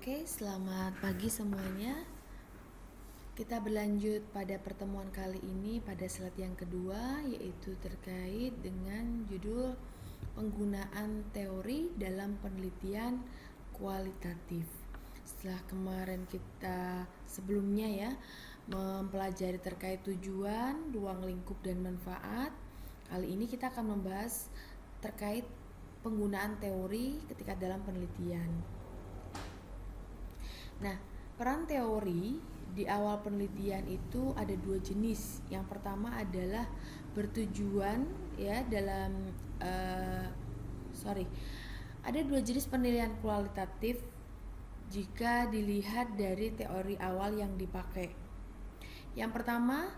Oke, selamat pagi semuanya. Kita berlanjut pada pertemuan kali ini pada slide yang kedua, yaitu terkait dengan judul penggunaan teori dalam penelitian kualitatif. Setelah kemarin kita sebelumnya mempelajari terkait tujuan, ruang lingkup dan manfaat, kali ini kita akan membahas terkait penggunaan teori ketika dalam penelitian. Nah, peran teori di awal penelitian itu ada dua jenis. Yang pertama adalah bertujuan ada dua jenis penilaian kualitatif jika dilihat dari teori awal yang dipakai. Yang pertama,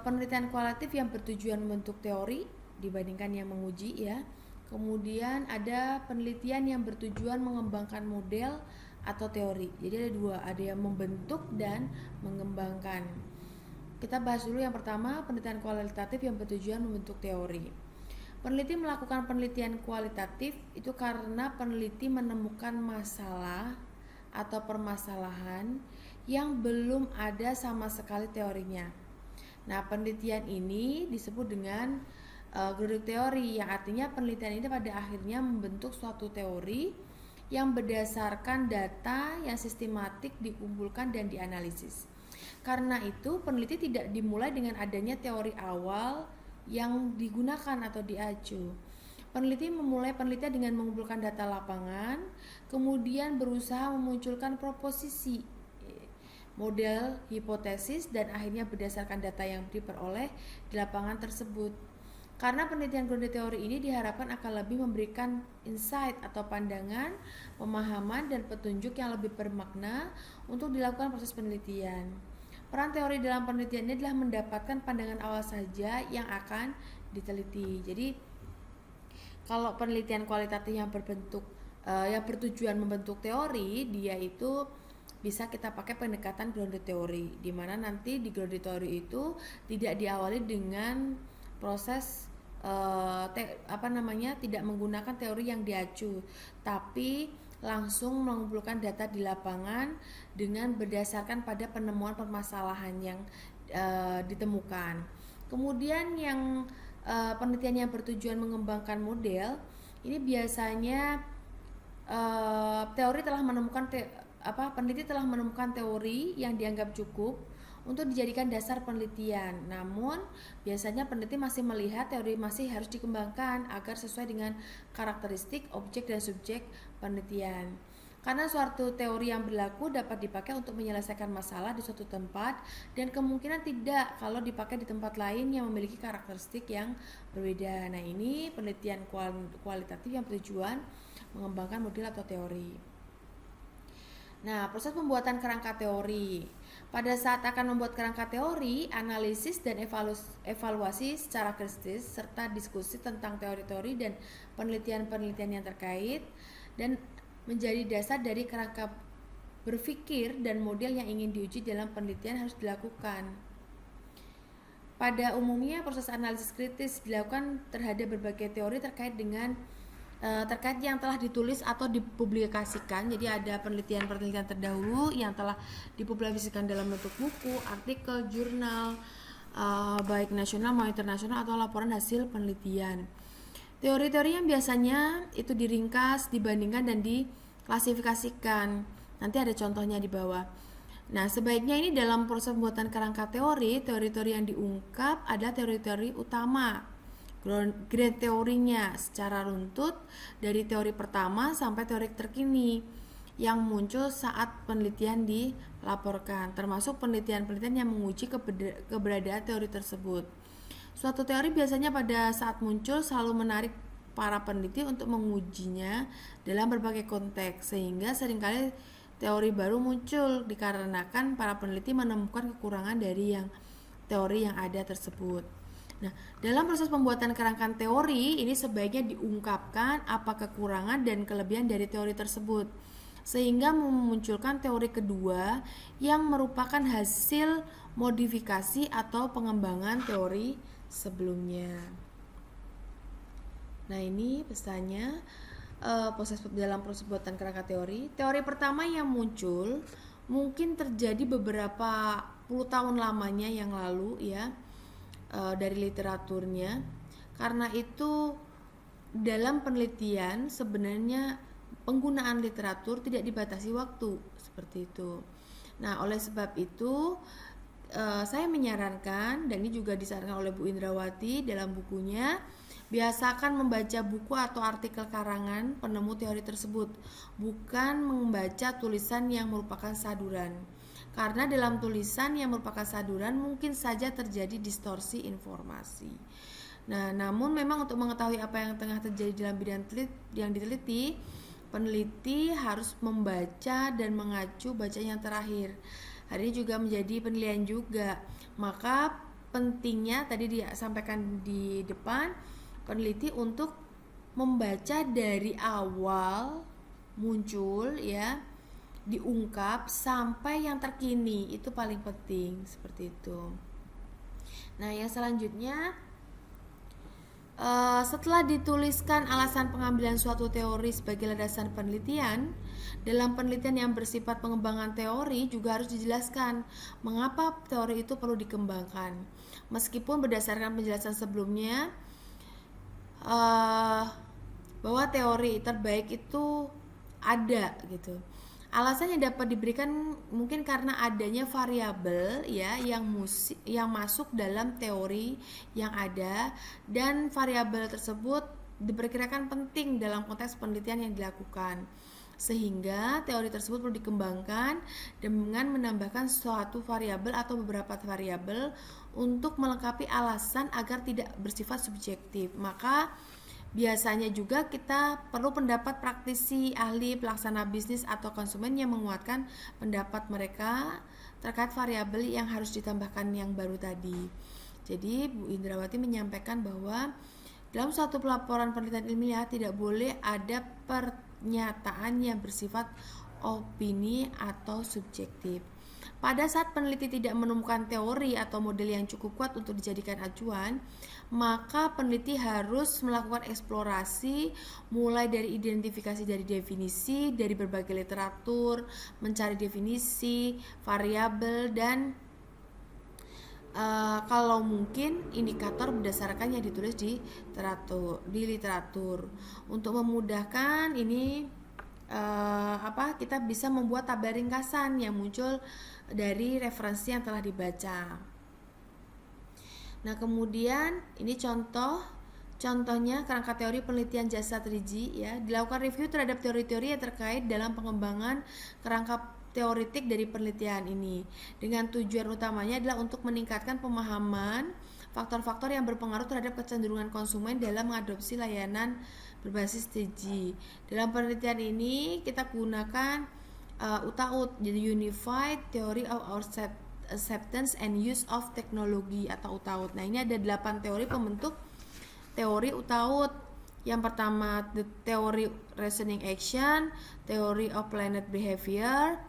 penelitian kualitatif yang bertujuan membentuk teori dibandingkan yang menguji ya. Kemudian ada penelitian yang bertujuan mengembangkan model atau teori. Jadi ada dua, ada yang membentuk dan mengembangkan. Kita bahas dulu yang pertama, penelitian kualitatif yang bertujuan membentuk teori. Peneliti melakukan penelitian kualitatif itu karena peneliti menemukan masalah atau permasalahan yang belum ada sama sekali teorinya. Nah, penelitian ini disebut dengan geometrik teori, yang artinya penelitian ini pada akhirnya membentuk suatu teori yang berdasarkan data yang sistematik dikumpulkan dan dianalisis. Karena itu, peneliti tidak dimulai dengan adanya teori awal yang digunakan atau diacu. Peneliti memulai penelitian dengan mengumpulkan data lapangan, kemudian berusaha memunculkan proposisi, model, hipotesis, dan akhirnya berdasarkan data yang diperoleh di lapangan tersebut. Karena penelitian grounded teori ini diharapkan akan lebih memberikan insight atau pandangan, pemahaman, dan petunjuk yang lebih bermakna untuk dilakukan proses penelitian. Peran teori dalam penelitian ini adalah mendapatkan pandangan awal saja yang akan diteliti. Jadi, kalau penelitian kualitatif yang bertujuan membentuk teori, dia itu bisa kita pakai pendekatan grounded teori, di mana nanti di grounded teori itu tidak diawali dengan proses tidak menggunakan teori yang diacu, tapi langsung mengumpulkan data di lapangan dengan berdasarkan pada penemuan permasalahan yang ditemukan. Kemudian yang penelitian yang bertujuan mengembangkan model ini biasanya peneliti telah menemukan teori yang dianggap cukup untuk dijadikan dasar penelitian. Namun, biasanya peneliti masih melihat teori masih harus dikembangkan agar sesuai dengan karakteristik objek dan subjek penelitian. Karena suatu teori yang berlaku dapat dipakai untuk menyelesaikan masalah di suatu tempat dan kemungkinan tidak kalau dipakai di tempat lain yang memiliki karakteristik yang berbeda. Nah, ini penelitian kualitatif yang bertujuan mengembangkan model atau teori. Nah, proses pembuatan kerangka teori. Pada saat akan membuat kerangka teori, analisis dan evaluasi secara kritis serta diskusi tentang teori-teori dan penelitian-penelitian yang terkait dan menjadi dasar dari kerangka berpikir dan model yang ingin diuji dalam penelitian harus dilakukan. Pada umumnya, proses analisis kritis dilakukan terhadap berbagai teori terkait yang telah ditulis atau dipublikasikan. Jadi ada penelitian-penelitian terdahulu yang telah dipublikasikan dalam bentuk buku, artikel, jurnal, baik nasional maupun internasional atau laporan hasil penelitian. Teori-teori yang biasanya itu diringkas, dibandingkan, dan diklasifikasikan. Nanti ada contohnya di bawah. Nah, sebaiknya ini dalam proses pembuatan kerangka teori-teori yang diungkap adalah teori-teori utama, grand teorinya secara runtut dari teori pertama sampai teori terkini yang muncul saat penelitian dilaporkan, termasuk penelitian-penelitian yang menguji keberadaan teori tersebut. Suatu teori biasanya pada saat muncul selalu menarik para peneliti untuk mengujinya dalam berbagai konteks, sehingga seringkali teori baru muncul dikarenakan para peneliti menemukan kekurangan dari teori yang ada tersebut. Nah, dalam proses pembuatan kerangka teori ini sebaiknya diungkapkan apa kekurangan dan kelebihan dari teori tersebut, sehingga memunculkan teori kedua yang merupakan hasil modifikasi atau pengembangan teori sebelumnya. Nah, ini pesannya dalam proses pembuatan kerangka teori. Teori pertama yang muncul mungkin terjadi beberapa puluh tahun lamanya yang lalu ya, dari literaturnya. Karena itu dalam penelitian sebenarnya penggunaan literatur tidak dibatasi waktu seperti itu. Nah, oleh sebab itu saya menyarankan, dan ini juga disarankan oleh Bu Indrawati dalam bukunya, biasakan membaca buku atau artikel karangan penemu teori tersebut, bukan membaca tulisan yang merupakan saduran. Karena dalam tulisan yang merupakan saduran mungkin saja terjadi distorsi informasi. Nah, namun memang untuk mengetahui apa yang tengah terjadi dalam bidang yang diteliti, peneliti harus membaca dan mengacu baca yang terakhir. Hari ini juga menjadi penilaian juga. Maka pentingnya tadi disampaikan di depan, peneliti untuk membaca dari awal muncul ya, diungkap sampai yang terkini, itu paling penting seperti itu. Nah, yang selanjutnya, setelah dituliskan alasan pengambilan suatu teori sebagai landasan penelitian, dalam penelitian yang bersifat pengembangan teori juga harus dijelaskan mengapa teori itu perlu dikembangkan. Meskipun berdasarkan penjelasan sebelumnya bahwa teori terbaik itu ada gitu. Alasan yang dapat diberikan mungkin karena adanya variabel ya yang masuk dalam teori yang ada, dan variabel tersebut diperkirakan penting dalam konteks penelitian yang dilakukan, sehingga teori tersebut perlu dikembangkan dengan menambahkan suatu variabel atau beberapa variabel untuk melengkapi alasan agar tidak bersifat subjektif. Maka biasanya juga kita perlu pendapat praktisi, ahli, pelaksana bisnis atau konsumen yang menguatkan pendapat mereka terkait variabel yang harus ditambahkan yang baru tadi. Jadi Bu Indrawati menyampaikan bahwa dalam suatu pelaporan penelitian ilmiah tidak boleh ada pernyataan yang bersifat opini atau subjektif. Pada saat peneliti tidak menemukan teori atau model yang cukup kuat untuk dijadikan acuan, maka peneliti harus melakukan eksplorasi mulai dari identifikasi dari definisi dari berbagai literatur, mencari definisi, variabel, dan kalau mungkin indikator berdasarkan yang ditulis di literatur. Untuk memudahkan ini kita bisa membuat tabel ringkasan yang muncul dari referensi yang telah dibaca. Nah, kemudian ini contohnya kerangka teori penelitian jasa 3G ya. Dilakukan review terhadap teori-teori yang terkait dalam pengembangan kerangka teoritik dari penelitian ini, dengan tujuan utamanya adalah untuk meningkatkan pemahaman faktor-faktor yang berpengaruh terhadap kecenderungan konsumen dalam mengadopsi layanan berbasis 3G. Dalam penelitian ini kita gunakan UTAUT, jadi Unified Theory of Acceptance and Use of Technology atau UTAUT. Nah, ini ada 8 teori pembentuk teori UTAUT. Yang pertama, the Theory Reasoning Action, Theory of Planet Behavior,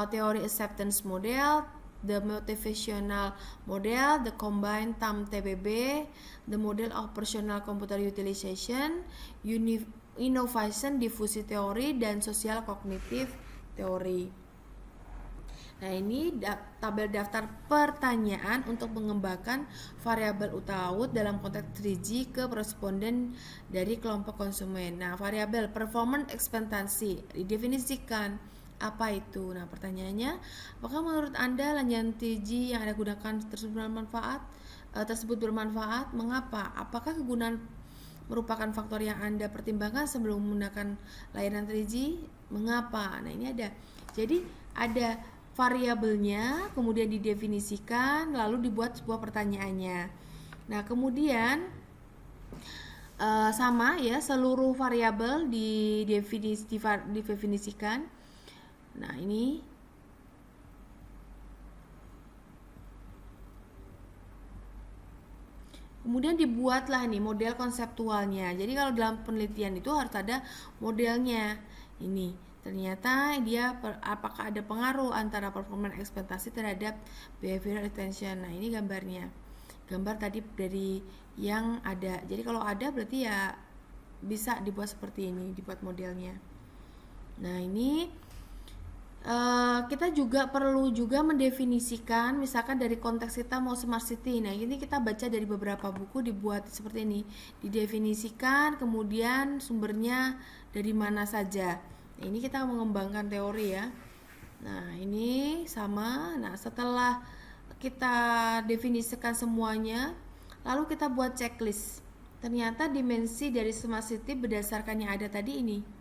Theory Acceptance Model, the Motivational Model, the Combined Term TPB, the Model of Personal Computer Utilization, Innovation Diffusion Theory, dan Social Cognitive Theory. Nah, ini tabel daftar pertanyaan untuk mengembangkan variabel UTAUT dalam konteks 3G ke responden dari kelompok konsumen. Nah, variabel performance ekspektasi didefinisikan. Apa itu? Nah, pertanyaannya, apakah menurut Anda layanan 3G yang Anda gunakan tersebut bermanfaat? Mengapa? Apakah kegunaan merupakan faktor yang Anda pertimbangkan sebelum menggunakan layanan 3G? Mengapa? Nah, ini ada. Jadi, ada variabelnya, kemudian didefinisikan, lalu dibuat sebuah pertanyaannya. Nah, kemudian sama ya, seluruh variabel didefinisikan. Nah, ini kemudian dibuatlah nih model konseptualnya. Jadi kalau dalam penelitian itu harus ada modelnya. Ini ternyata dia apakah ada pengaruh antara performance ekspektasi terhadap behavioral attention. Nah, ini gambarnya. Gambar tadi dari yang ada. Jadi kalau ada berarti ya bisa dibuat seperti ini, dibuat modelnya. Nah ini kita juga perlu juga mendefinisikan, misalkan dari konteks kita mau smart city. Nah ini kita baca dari beberapa buku dibuat seperti ini, didefinisikan, kemudian sumbernya dari mana saja. Nah, ini kita mengembangkan teori ya. Nah ini sama. Nah setelah kita definisikan semuanya, lalu kita buat checklist. Ternyata dimensi dari smart city berdasarkan yang ada tadi ini.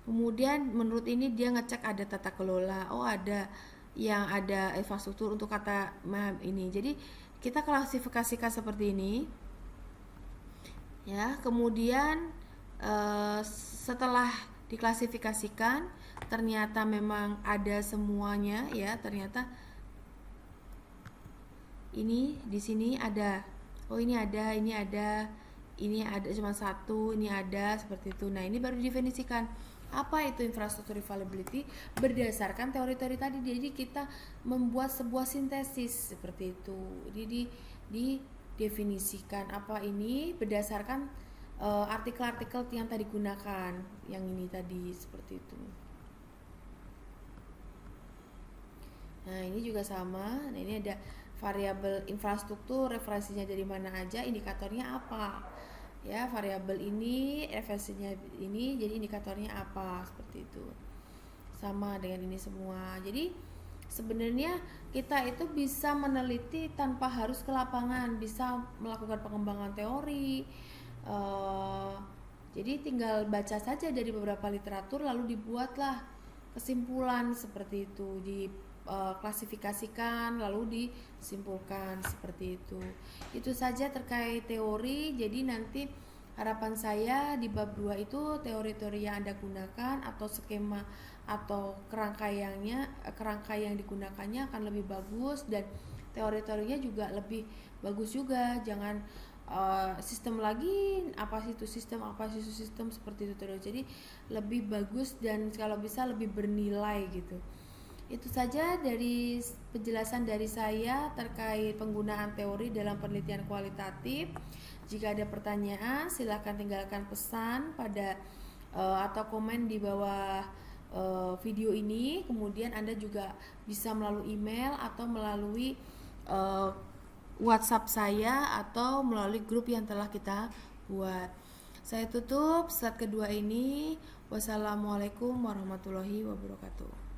Kemudian menurut ini dia ngecek ada tata kelola, oh ada yang ada infrastruktur untuk kata ini. Jadi kita klasifikasikan seperti ini, ya. Kemudian setelah diklasifikasikan, ternyata memang ada semuanya, ya. Ternyata ini di sini ada, oh ini ada, ini ada, ini ada cuma satu, ini ada seperti itu. Nah ini baru didefinisikan apa itu infrastruktur reliability berdasarkan teori-teori tadi. Jadi kita membuat sebuah sintesis seperti itu. Jadi didefinisikan apa ini berdasarkan artikel-artikel yang tadi gunakan, yang ini tadi seperti itu. Nah ini juga sama. Nah ini ada variabel infrastruktur, referensinya dari mana aja, indikatornya apa. Ya, variabel ini referensinya ini, jadi indikatornya apa, seperti itu. Sama dengan ini semua. Jadi sebenarnya kita itu bisa meneliti tanpa harus ke lapangan, bisa melakukan pengembangan teori. Jadi tinggal baca saja dari beberapa literatur lalu dibuatlah kesimpulan seperti itu, klasifikasikan lalu disimpulkan seperti itu. Itu saja terkait teori. Jadi nanti harapan saya di bab 2 itu teori-teori yang Anda gunakan atau skema atau kerangka yang digunakannya akan lebih bagus, dan teori-teorinya juga lebih bagus juga. Jangan sistem lagi, apa sih itu sistem seperti itu terus. Jadi lebih bagus dan kalau bisa lebih bernilai gitu. Itu saja dari penjelasan dari saya terkait penggunaan teori dalam penelitian kualitatif. Jika ada pertanyaan, silakan tinggalkan pesan pada atau komen di bawah video ini. Kemudian Anda juga bisa melalui email atau melalui WhatsApp saya atau melalui grup yang telah kita buat. Saya tutup slide kedua ini. Wassalamualaikum warahmatullahi wabarakatuh.